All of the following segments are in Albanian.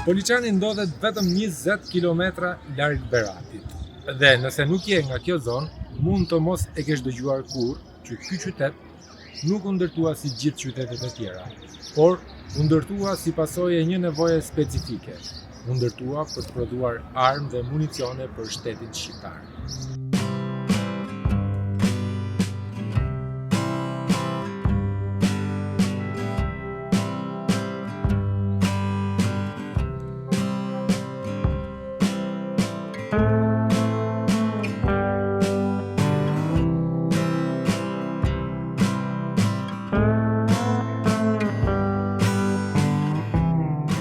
Poliçani ndodhet vetëm 20 kilometra larg Beratit. Dhe nëse nuk je nga kjo zonë, mund të mos e kesh dëgjuar kurrë që ky qytet nuk u ndërtua si gjithë qytetet e tjera, por u ndërtua si pasojë e një nevoje specifike. U ndërtua për të prodhuar armë dhe municione për shtetin shqiptar.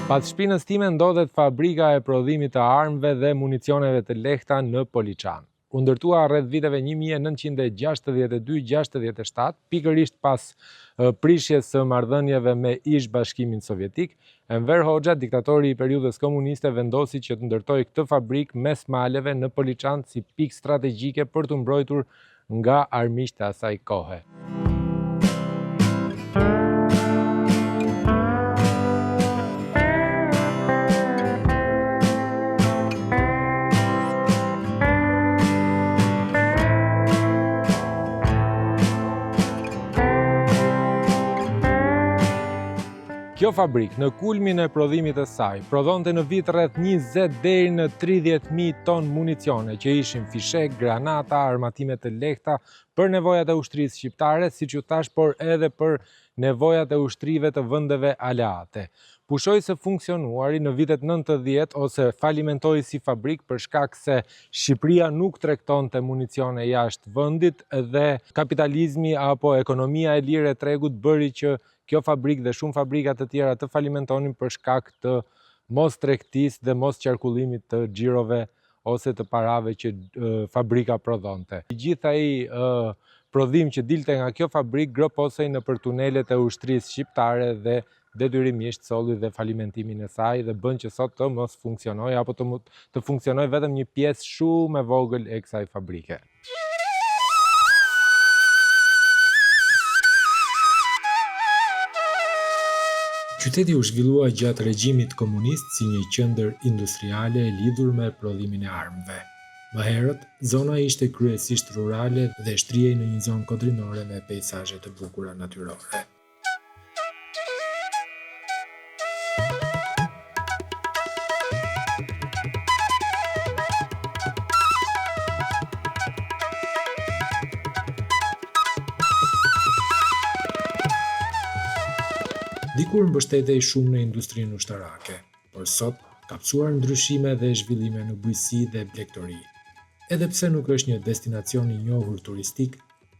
Pas shpinës time ndodhet fabrika e prodhimit të armëve dhe municioneve të lehta në Poliçan. U ndërtua rreth viteve 1962-67, pikërisht pas prishjes së marrëdhënieve me ish Bashkimin Sovjetik, Enver Hoxha, diktatori i periudhës komuniste, vendosi që të ndërtojë këtë fabrikë mes maleve në Poliçan si pikë strategjike për të mbrojtur nga armiqtë e asaj kohe. Kjo fabrikë në kulmin e prodhimit të saj prodhonte në vit rreth 20 deri në 30.000 ton municione që ishin fishek, granata, armatime të lehta për nevojat e ushtrisë shqiptare, siç ju thash, por edhe për nevojat e ushtrive të vendeve aleate. Pushoi së funksionuari në vitet 90 ose falimentoi si fabrikë për shkak se Shqipëria nuk tregtonte municione jashtë vendit dhe kapitalizmi apo ekonomia e lirë e tregut bëri që kjo fabrikë dhe shumë fabrika të tjera të falimentonin për shkak të mos tregtisë dhe mos qarkullimit të xhirove ose të parave që fabrika prodhonte. Gjithë ai prodhim që dilte nga kjo fabrikë groposej nëpër tunelet e ushtrisë shqiptare dhe detyrimisht solli dhe falimentimin e saj dhe bën që sot të mos funksionojë apo të funksionojë vetëm një pjesë shumë e vogël e kësaj fabrike. Qyteti u zhvillua gjatë regjimit komunist si një qendër industriale e lidhur me prodhimin e armëve. Më herët, zona ishte kryesisht rurale dhe shtrihej në një zonë kodrinore me peizazhe të bukura natyrore. Dikur mbështetej shumë në industrinë ushtarake, por sot ka psuar ndryshime dhe zhvillime në bujqësi dhe blegtori. Edhe pse nuk është një destinacion i njohur turistik,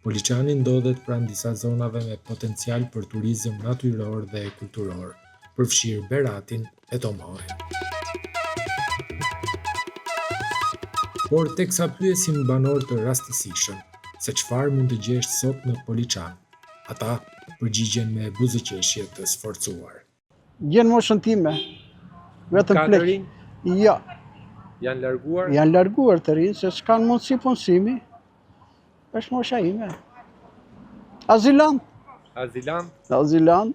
Poliçani ndodhet pranë disa zonave me potencial për turizëm natyror dhe kulturor, përfshirë Beratin e Tomorin. Por teksa pyesim banor të rastësishëm se çfarë mund të gjesh sot në Poliçan, ata përgjigjen me buzëqeshje të sforcuar. Gjenë moshën time, vetëm plek. Ja. Janë larguar? Janë larguar të rinë, se s'kanë mundësi punësimi. Është mosha ime. Azilant. Azilant? Azilant.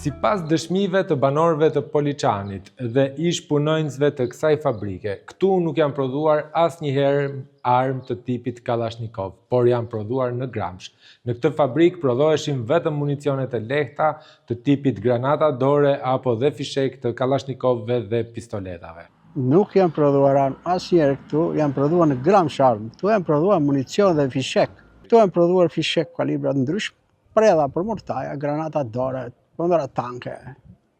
Sipas dëshmive të banorëve të Poliçanit dhe ish punonjësve të kësaj fabrike, këtu nuk janë prodhuar asnjëherë armë të tipit Kalashnikov, por janë prodhuar në Gramsh. Në këtë fabrikë prodhoheshin vetëm municione të lehta të tipit granata dore apo dhe fishek të Kalashnikovëve dhe pistoletave. Nuk janë prodhuar armë asnjëherë këtu, janë prodhuar në Gramsh armë. Këtu janë prodhuar municion dhe fishek. Këtu janë prodhuar fishek kalibra të ndryshme, predha për mortaja, granata dore, pëndëra tanke,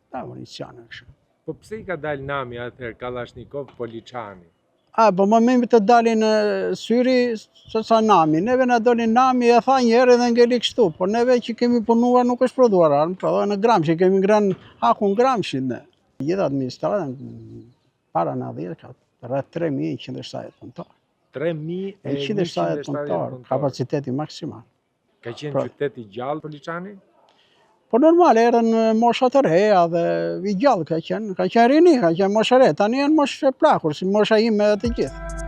ta municione kështu. Po pse i ka dalë nami atëherë Kalashnikov Poliçani? Po më mimi të dalin në syri se sa nami. Neve na dolin nami e tha njerë dhe ngeli kështu, por neve që kemi punuar nuk është prodhuar armë, prodhuar në Gramsh, që kemi ngrënë hakun Gramshin ne. Gjithë administratën para në 10 ka rreth 3.170 punëtor. 3.170 punëtor, kapaciteti maksimal. Ka qenë qytet i gjallë Poliçani? Po normal, erën mosha të reja dhe i gjallë ka qenë rini, ka qenë mosha re, tani janë moshë e plakur, si mosha ime dhe të gjithë.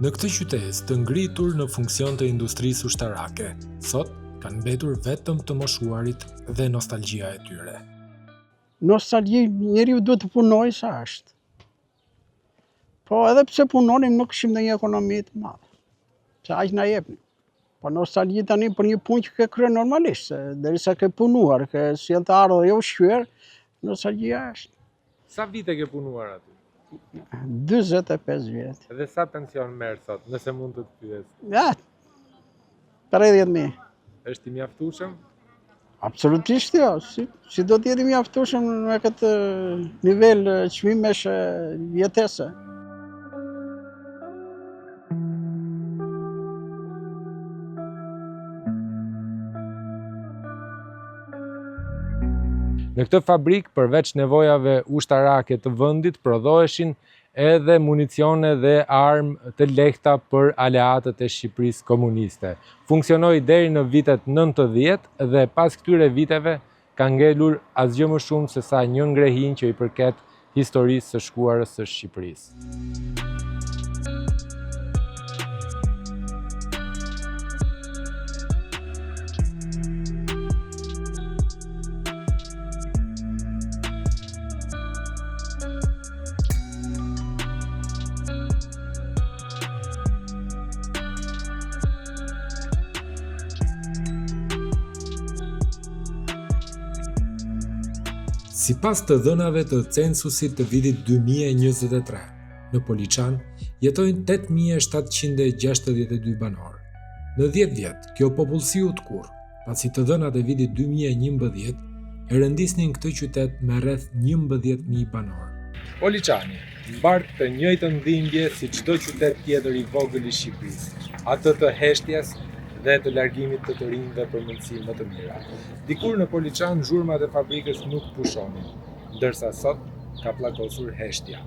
Në këtë qytet të ngritur në funksion të industrisë ushtarake, sot kanë mbetur vetëm të moshuarit dhe nostalgjia e tyre. Nostalgji, njeriu duhet të punojë sa është. Po edhe pse punonim nuk kishim ndonjë ekonomi të madhe. Se aq na jepnin. Po nostalgji tani për një punë që ke kryer normalisht, se derisa ke punuar, ke sjell të ardhur jo ushqyer, nostalgjia është. Sa vite ke punuar aty? 45 vjet. Dhe sa pension merr sot, nëse mund të të pyes? Ja, 30.000. Është i mjaftueshëm? Absolutisht jo. Si do të jetë i mjaftueshëm me këtë nivel çmimesh jetese. Në këtë fabrik, përveç nevojave ushtarake të vendit, prodhoheshin edhe municione dhe armë të lehta për aleatët e Shqipërisë komuniste. Funksionoi deri në vitet 90 dhe pas këtyre viteve ka ngelur asgjë më shumë se sa një ngrehinj që i përket historisë së shkuarës së Shqipërisë. Sipas të dhënave të censusit të vitit 2023, në Poliçan jetojnë 8.762 banor. Në 10 vjet, kjo popullsi u tkur, pasi të dhënat e vitit 2011 e rëndisnin këtë qytet me rreth 11.000 banor. Poliçani mbart të njëjtën dhimbje si çdo qytet tjetër i vogël i Shqipërisë, atë të heshtjes dhe të largimit të rinjve për mundësi më të mira. Dikur në Poliçan zhurmat e fabrikës nuk pushonin, ndërsa sot ka pllakosur heshtja.